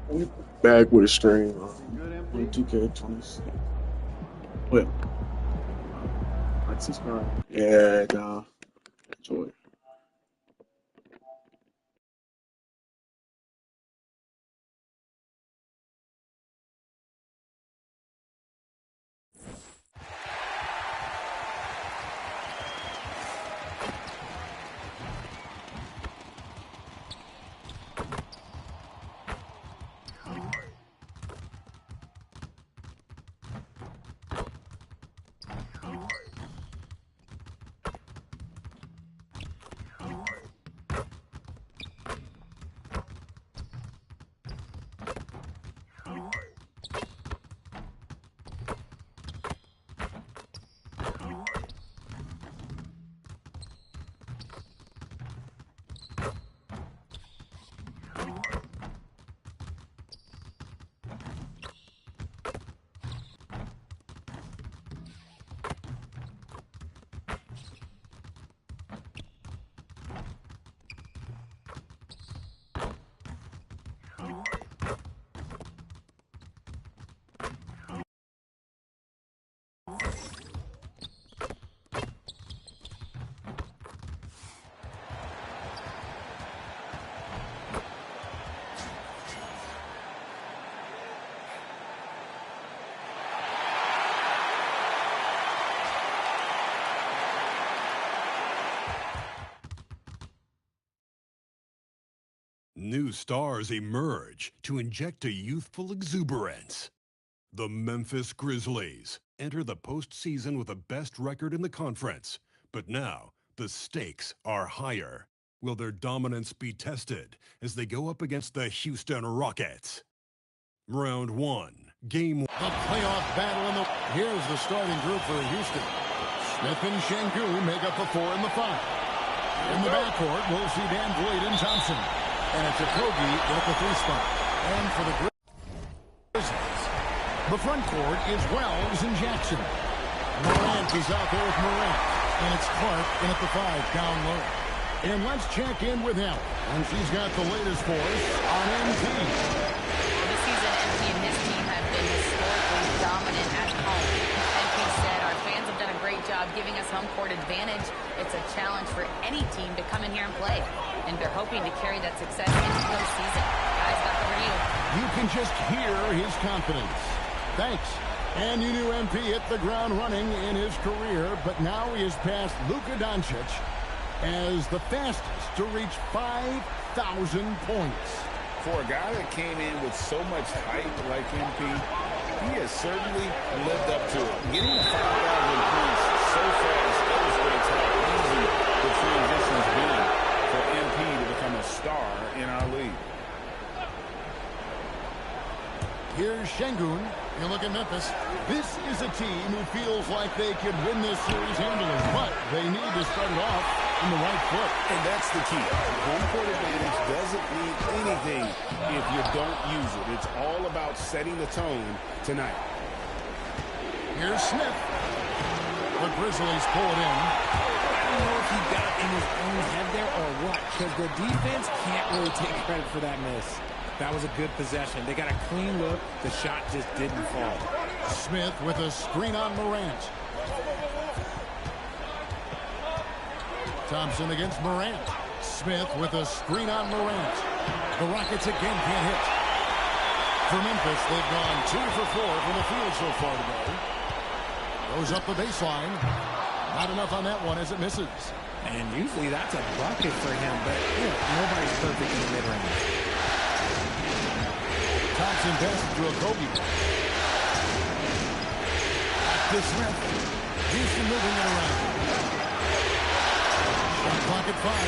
We back with a stream on 2K20. Well, like, subscribe. Yeah, enjoy. New stars emerge to inject a youthful exuberance. The Memphis Grizzlies enter the postseason with the best record in the conference, but now the stakes are higher. Will their dominance be tested as they go up against the Houston Rockets? Round one, game one. The playoff battle here's the starting group for Houston. Smith and Sengun make up the 4 and the 5. In the backcourt, we'll see Dan Boyd and Thompson. And it's Okogie at the 3 spot. And for the Grizzlies, the front court is Wells and Jackson. Morant is out there with Morant. And it's Clark in at the 5 down low. And let's check in with him. And she's got the latest for us on MP. This season, MP and his team have been historically dominant at home. MP said our fans have done a great job giving us home court advantage. It's a challenge for any team to come in here and play. And they're hoping to carry that success into the postseason. Guys, back over to you. You can just hear his confidence. Thanks. And you knew MP hit the ground running in his career, but now he has passed Luka Doncic as the fastest to reach 5,000 points. For a guy that came in with so much hype like MP, he has certainly lived up to it. Getting to 5,000 points so fast illustrates how easy the transition's been for MP to become a star in our league. Here's Sengun. You look at Memphis. This is a team who feels like they could win this series handily, but they need to start it off in the right foot. And that's the key. Home court advantage doesn't mean anything if you don't use it. It's all about setting the tone tonight. Here's Smith. The Grizzlies pull it in. I don't know if he got in his own head there or what, because the defense can't really take credit for that miss. That was a good possession. They got a clean look. The shot just didn't fall. Smith with a screen on Morant. Thompson against Morant. Smith with a screen on Morant. The Rockets again can't hit. For Memphis, they've gone 2 for 4 from the field so far today. Goes up the baseline. Not enough on that one as it misses. And usually that's a bucket for him, but nobody's perfect in the mid-range. Thompson passes to Okogie. Back to Smith. Houston moving it around. Shot clock at 5.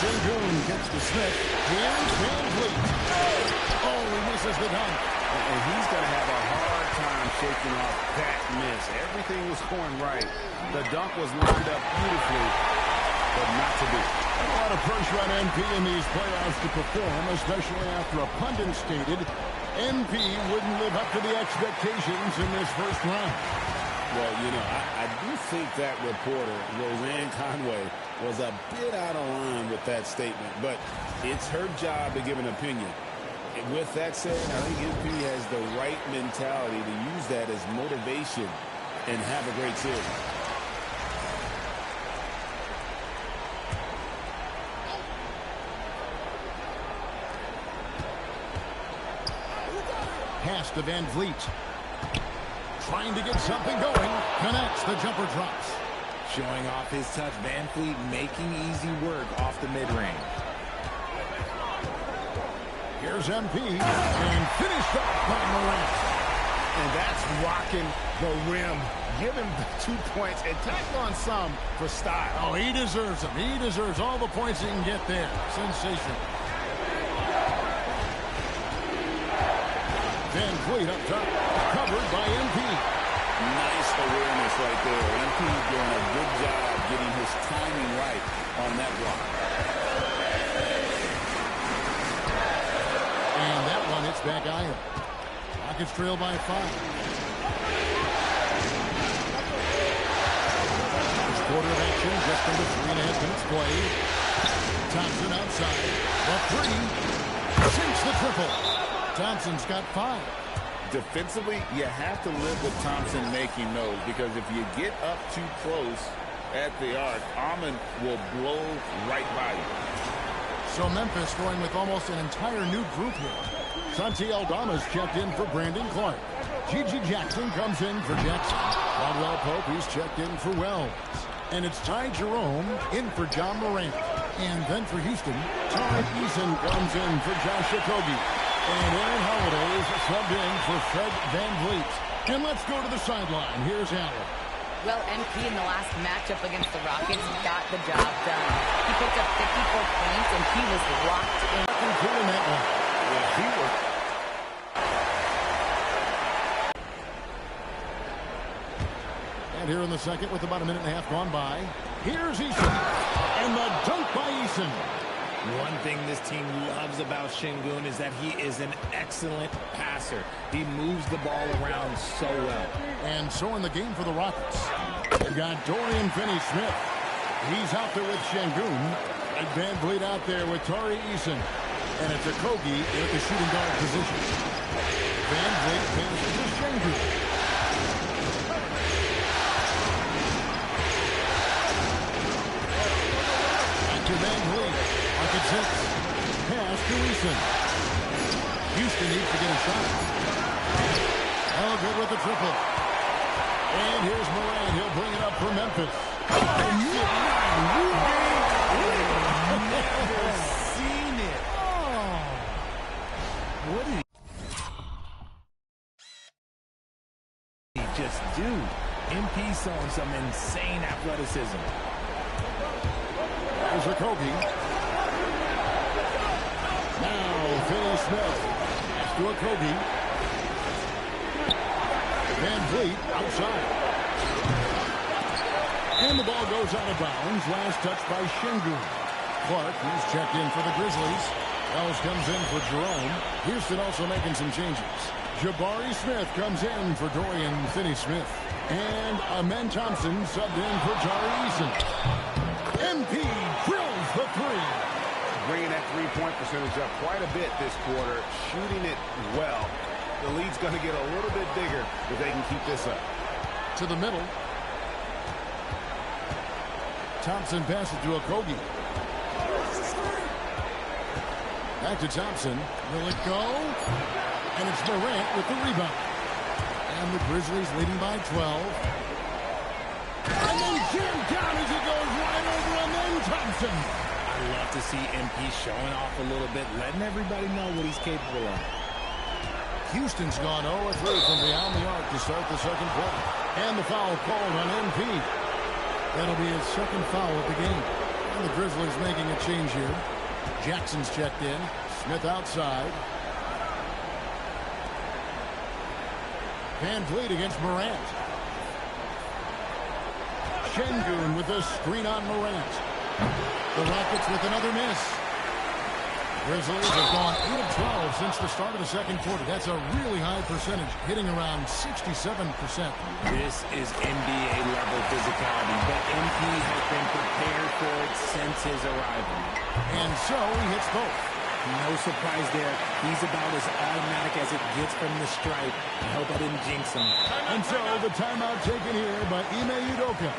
Sengun gets to Smith. Here's VanVleet. Oh, he misses the dunk. And he's going to have a hard time shaking off that miss. Everything was going right. The dunk was lined up beautifully, but not to be. A lot of pressure on MP in these playoffs to perform, especially after a pundit stated MP wouldn't live up to the expectations in this first round. Well, you know, I do think that reporter, Roseanne Conway, was a bit out of line with that statement, but it's her job to give an opinion. And with that said, I think MP has the right mentality to use that as motivation and have a great series. Pass to Van Vliet. Trying to get something going. Connects. The jumper drops. Showing off his touch. Van Vliet making easy work off the mid-range. Here's MP. And finished off by Morant. And that's rocking the rim. Give him the 2 points and tack on some for style. Oh, he deserves them. He deserves all the points he can get there. Sensational. Van Vliet up top. Covered by MP. Nice awareness right there. MP doing a good job getting his timing right on that block. And that one hits back iron. Rockets trail by 5. First quarter of action, just under 3.5 minutes played. Thompson outside. The 3. Sinks the triple. Thompson's got 5. Defensively, you have to live with Thompson making those, because if you get up too close at the arc, Ahmed will blow right by you. So Memphis going with almost an entire new group here. Santi Aldama's checked in for Brandon Clark. Gigi Jackson comes in for Jackson. Caldwell Pope, he's checked in for Wells. And it's Ty Jerome in for John Morant. And then for Houston, Tariq Eason comes in for Josh Okogie. And Aaron Holiday is subbed in for Fred Van Vliet. And let's go to the sideline. Here's Allen. Well, MP in the last matchup against the Rockets got the job done. He picked up 54 points, and he was locked in. Cool in that one. Yeah, he was. And here in the second, with about a minute and a half gone by, here's Eason. And the dunk by Eason. One thing this team loves about Şengün is that he is an excellent passer. He moves the ball around so well. And so in the game for the Rockets, they've got Dorian Finney-Smith. He's out there with Şengün. And Van Vliet out there with Tari Eason. And it's Okogie at the shooting guard position. Van Vliet passes to Şengün. Back to Van Vliet. Pocket 6. Pass to Eason. Houston needs to get a shot. Oh, good with the triple. And here's Morant. He'll bring it up for Memphis. Never seen it. Oh. What did he just do? MP showing some insane athleticism. There's Okogie. Now, Finney-Smith. Pass to Okogie. Van Vliet outside. And the ball goes out of bounds. Last touch by Şengün. Clark, he's checked in for the Grizzlies. Wells comes in for Jerome. Houston also making some changes. Jabari Smith comes in for Dorian Finney-Smith. And Amen Thompson subbed in for Tari Eason. MP drills the 3. Bringing that three-point percentage up quite a bit this quarter, shooting it well. The lead's going to get a little bit bigger if they can keep this up. To the middle. Thompson passes to Okogie. Back to Thompson. Will it go? And it's Morant with the rebound. And the Grizzlies leading by 12. And then jammed down as he goes right over and then Thompson. I love to see MP showing off a little bit, letting everybody know what he's capable of. Houston's gone 0-3 from beyond the arc to start the second quarter. And the foul called on MP. That'll be his second foul of the game. And the Grizzlies making a change here. Jackson's checked in. Smith outside. Van Vliet against Morant. Şengün with a screen on Morant. The Rockets with another miss. Grizzlies have gone 8 of 12 since the start of the second quarter. That's a really high percentage, hitting around 67%. This is NBA level physicality, but MP has been prepared for it since his arrival. And so he hits both. No surprise there. He's about as automatic as it gets from the stripe. I hope I didn't jinx him. And so the timeout taken here by Ime Udoka.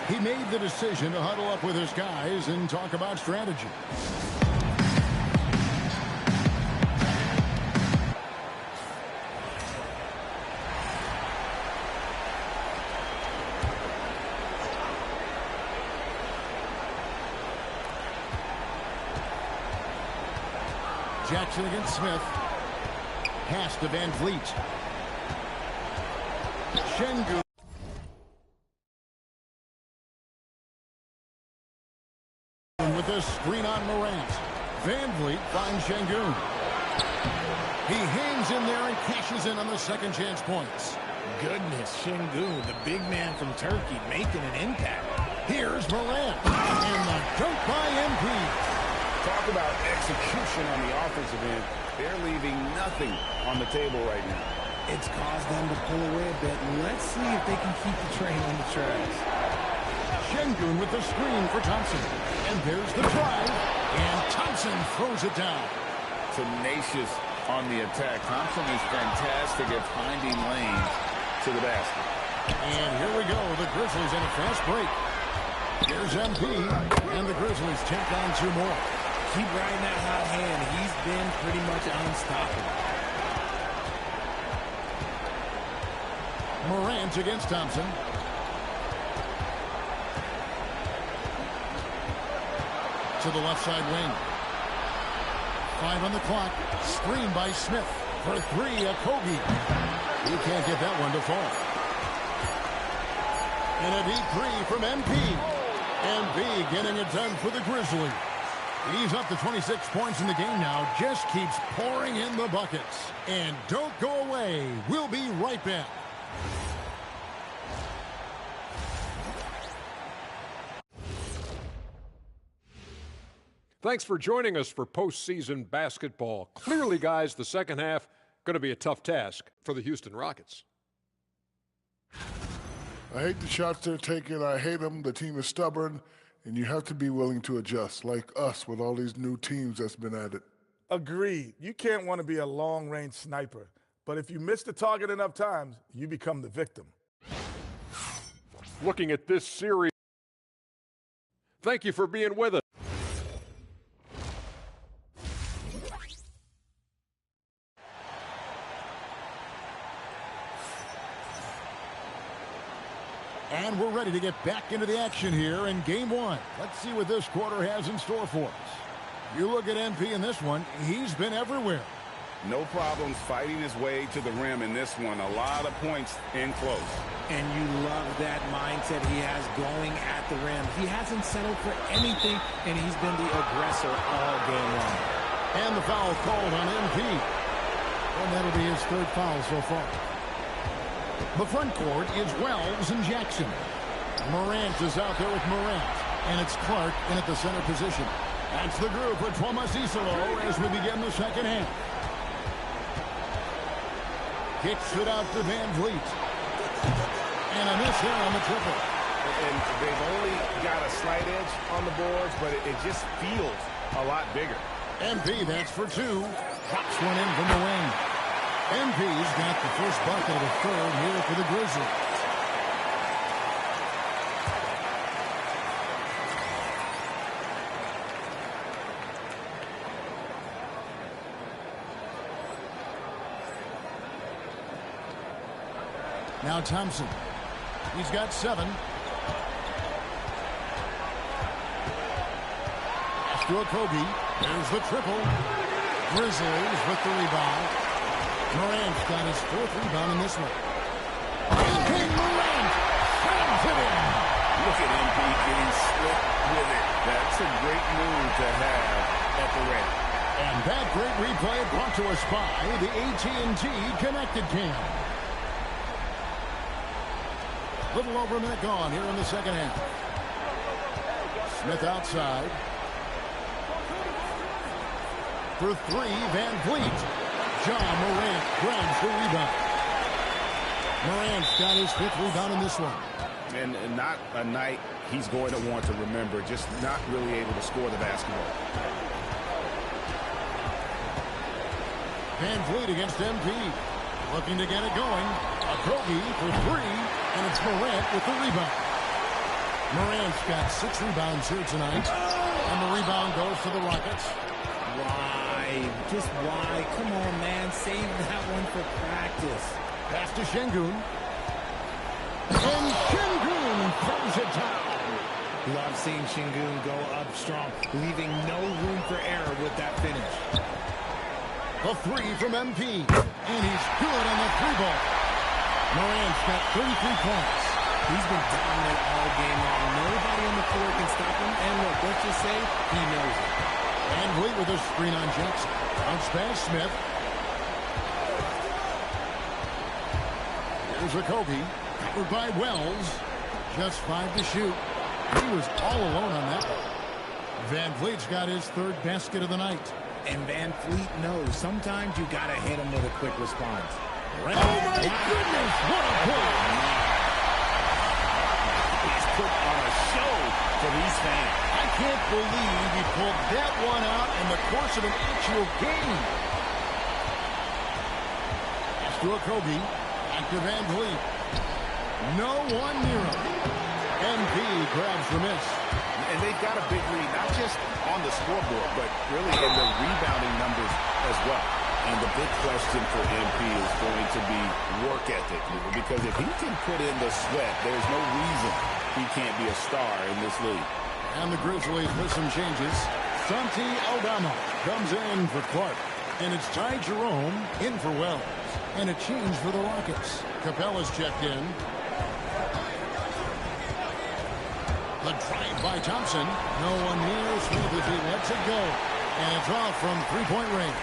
He made the decision to huddle up with his guys and talk about strategy. Jackson against Smith. Pass to Van Vliet. Şengün. With a screen on Morant. Van Vliet finds Şengün. He hangs in there and cashes in on the second chance points. Goodness, Şengün, the big man from Turkey, making an impact. Here's Morant. And the dunk by MP. Talk about execution on the offensive end. They're leaving nothing on the table right now. It's caused them to pull away a bit. Let's see if they can keep the train on the tracks. Şengün with the screen for Thompson. And there's the drive. And Thompson throws it down. Tenacious on the attack. Thompson is fantastic at finding lanes to the basket. And here we go. The Grizzlies in a fast break. Here's MP. And the Grizzlies take on two more. Keep riding that hot hand. He's been pretty much unstoppable. Morant against Thompson. To the left side wing. 5 on the clock. Screen by Smith. For 3, Okogie. He can't get that one to fall. And a deep 3 from MP. MP getting it done for the Grizzlies. He's up to 26 points in the game now. Just keeps pouring in the buckets. And don't go away. We'll be right back. Thanks for joining us for postseason basketball. Clearly, guys, the second half going to be a tough task for the Houston Rockets. I hate the shots they're taking. I hate them. The team is stubborn, and you have to be willing to adjust, like us with all these new teams that's been added. Agreed. You can't want to be a long-range sniper, but if you miss the target enough times, you become the victim. Looking at this series, thank you for being with us. And we're ready to get back into the action here in game one. Let's see what this quarter has in store for us. You look at MP in this one, he's been everywhere. No problems fighting his way to the rim in this one. A lot of points in close. And you love that mindset he has going at the rim. He hasn't settled for anything, and he's been the aggressor all game long. And the foul called on MP. And that'll be his third foul so far. The front court is Wells and Jackson. Morant is out there with Morant. And it's Clark in at the center position. That's the group for Thomas Isolo as we begin the second half. Kicks it out to Van Vliet. And a miss here on the triple. And they've only got a slight edge on the boards, but it just feels a lot bigger. MP, that's for 2. Pops one in from the wing. MP's got the first bucket of the third here for the Grizzlies. Now Thompson. He's got 7. Pass to Okogie. There's the triple. Grizzlies with the rebound. Morant's got his 4th rebound in this one. King Morant slams it in. Look at MP getting slick with it. That's a great move to have at the rim. And that great replay brought to us by the AT&T Connected Cam. Little over a minute gone here in the second half. Smith outside. For 3, Van Vliet. John Morant grabs the rebound. Morant's got his 5th rebound in this one. And not a night he's going to want to remember, just not really able to score the basketball. Van Vliet against MP. Looking to get it going. Okogie for three, and it's Morant with the rebound. Morant's got 6 rebounds here tonight, and the rebound goes to the Rockets. Why? Just why? Come on, man. Save that one for practice. Pass to Şengün. And Şengün throws it down. Love seeing Şengün go up strong, leaving no room for error with that finish. A three from MP, and he's good on the 3-ball. Morant's got 33 points. He's been dominant all game long. Nobody on the floor can stop him, and look, let's just say he knows it. Van Vliet with a screen on Jackson. Bounce pass Smith. Here's Okogie, covered by Wells. Just 5 to shoot. He was all alone on that one. Van Vliet's got his 3rd basket of the night. And Van Vliet knows sometimes you got to hit him with a quick response. Oh, my goodness, what a pull! He's put on a show for these fans. I can't believe he pulled that one out in the course of an actual game. Pass to Okogie. Back to Van Vliet. No one near him. MP grabs the miss. And they've got a big lead, not just on the scoreboard, but really in the rebounding numbers as well. And the big question for MP is going to be work ethic, because if he can put in the sweat, there's no reason he can't be a star in this league. And the Grizzlies with some changes. Santi Aldama comes in for Clark. And it's Ty Jerome in for Wells. And a change for the Rockets. Capella's checked in. The drive by Thompson. No one near Smith as he lets it go. And it's off from 3-point range.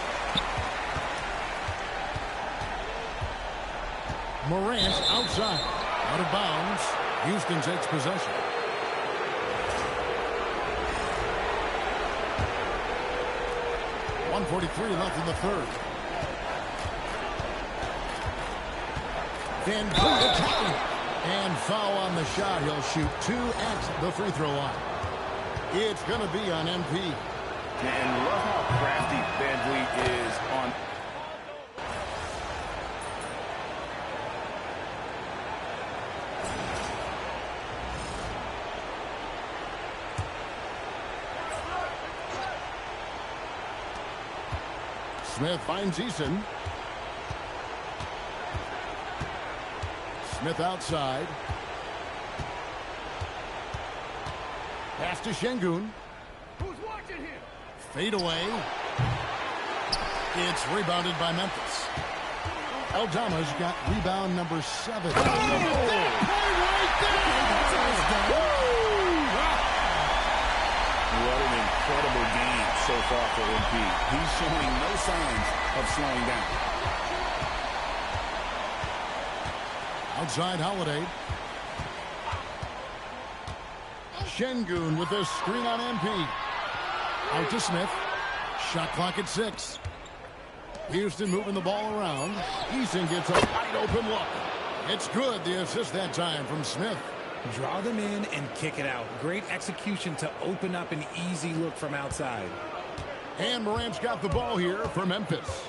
Morant outside. Out of bounds. Houston takes possession. .143 left in the 3rd. Van Vliet attacking. And foul on the shot. He'll shoot 2 at the free throw line. It's going to be on MP. And love how crafty Van Vliet is on. Smith finds Eason. Smith outside. Pass to Şengün. Who's watching here? Fade away. It's rebounded by Memphis. Aldama's got rebound number 7. Oh, right there! What an incredible game so far for MP. He's showing no signs of slowing down. Outside Holiday. Şengün with the screen on MP. Out to Smith. Shot clock at 6. Houston moving the ball around. Eason gets a wide open look. It's good, the assist that time from Smith. Draw them in and kick it out. Great execution to open up an easy look from outside. And Morant's got the ball here for Memphis.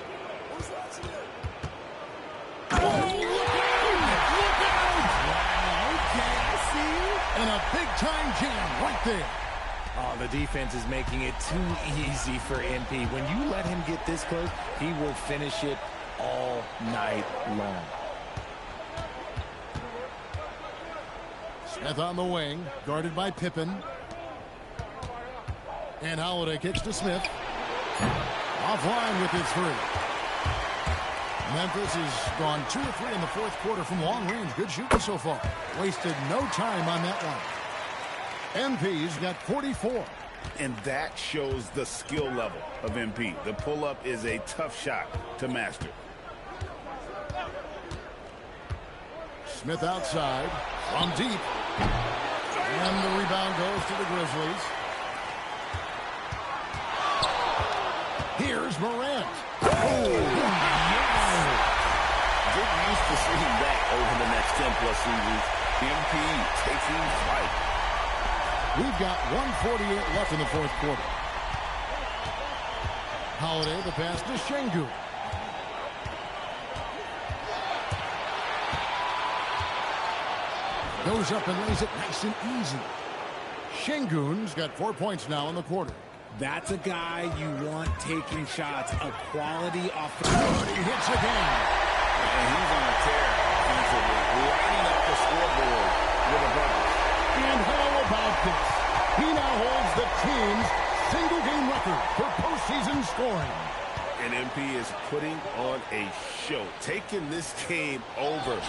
Oh, look out! Look out! Wow, okay, I see you. And a big-time jam right there. Oh, the defense is making it too easy for MP. When you let him get this close, he will finish it all night long. Smith on the wing, guarded by Pippen. And Holiday kicks to Smith. Offline with his 3. Memphis has gone 2 or 3 in the 4th quarter from long range. Good shooting so far. Wasted no time on that one. MP's got 44. And that shows the skill level of MP. The pull-up is a tough shot to master. Smith outside, from deep. And the rebound goes to the Grizzlies. Here's Morant. Oh, yes. Get used to seeing that over the next 10-plus seasons. MP taking flight. We've got 1:48 left in the 4th quarter. Holiday, the pass to Şengün. Goes up and lays it nice and easy. Şengün's got 4 points now in the quarter. That's a guy you want taking shots, a quality offensive. He hits again. And he's on a tear offensively, lighting up the scoreboard with a bucket. And how about this? He now holds the team's single-game record for postseason scoring. And MP is putting on a show, taking this game over,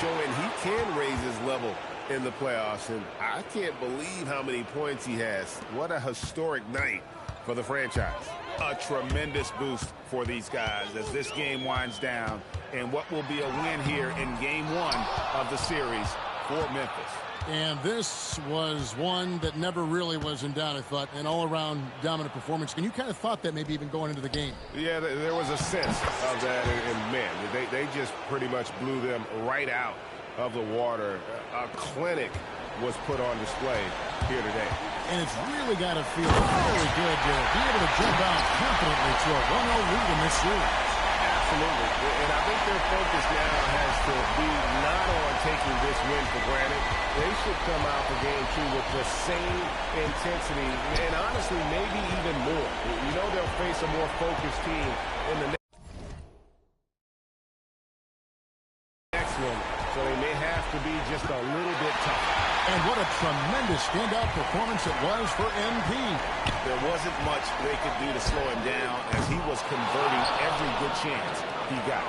showing he can raise his level in the playoffs. And I can't believe how many points he has. What a historic night for the franchise. A tremendous boost for these guys as this game winds down, and what will be a win here in game 1 of the series for Memphis. And this was one that never really was in doubt, I thought, an all-around dominant performance. And you kind of thought that maybe even going into the game. Yeah, there was a sense of that, and man, they just pretty much blew them right out of the water. A clinic was put on display here today. And it's really got to feel really good to be able to jump out confidently to a 1-0 lead in this series. Absolutely. And I think their focus now has to be not on taking this win for granted. They should come out for game 2 with the same intensity and honestly maybe even more. You know they'll face a more focused team in the next one, so they may have to be just a little bit tougher. And what a tremendous standout performance it was for MP. There wasn't much they could do to slow him down as he was converting every good chance he got.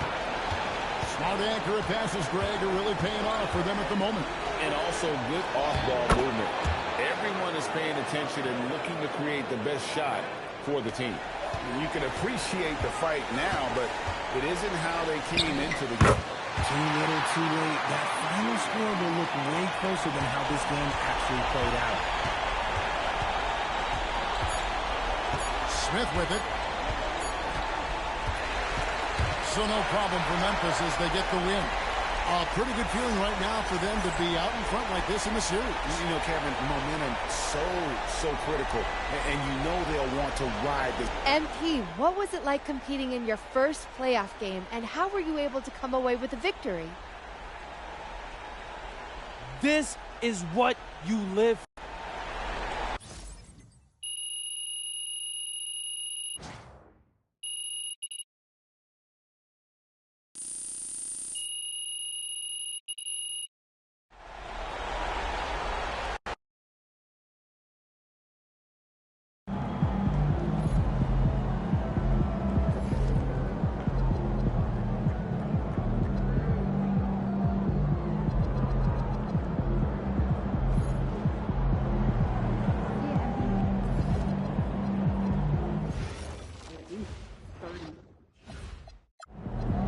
Smart accurate passes, Greg, are really paying off for them at the moment. And also good off-ball movement. Everyone is paying attention and looking to create the best shot for the team. You can appreciate the fight now, but it isn't how they came into the game. Too little, too late. That final score will look way closer than how this game actually played out. Smith with it. So no problem for Memphis as they get the win. A pretty good feeling right now for them to be out in front like this in the series. You know, Kevin, momentum so critical. And you know they'll want to ride this. MP, what was it like competing in your first playoff game, and how were you able to come away with a victory? This is what you live for.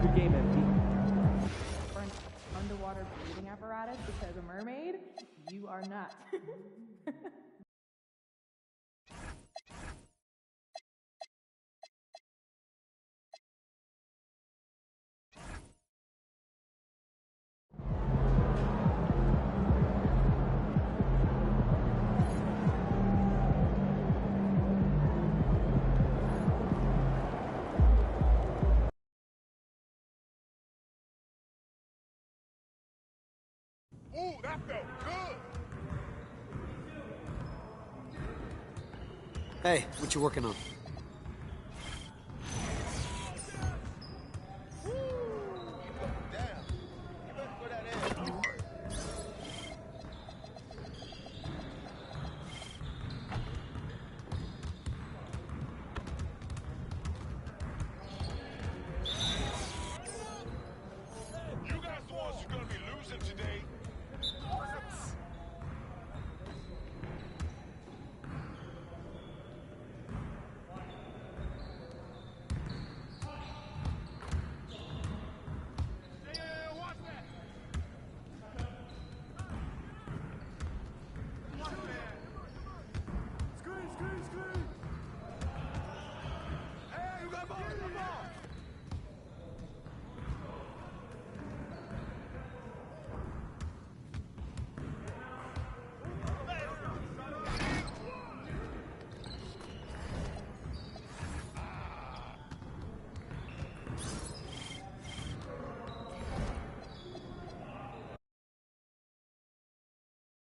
Good game, MP. For an underwater breathing apparatus because a mermaid, you are not. Ooh, that felt good. Hey, what you working on?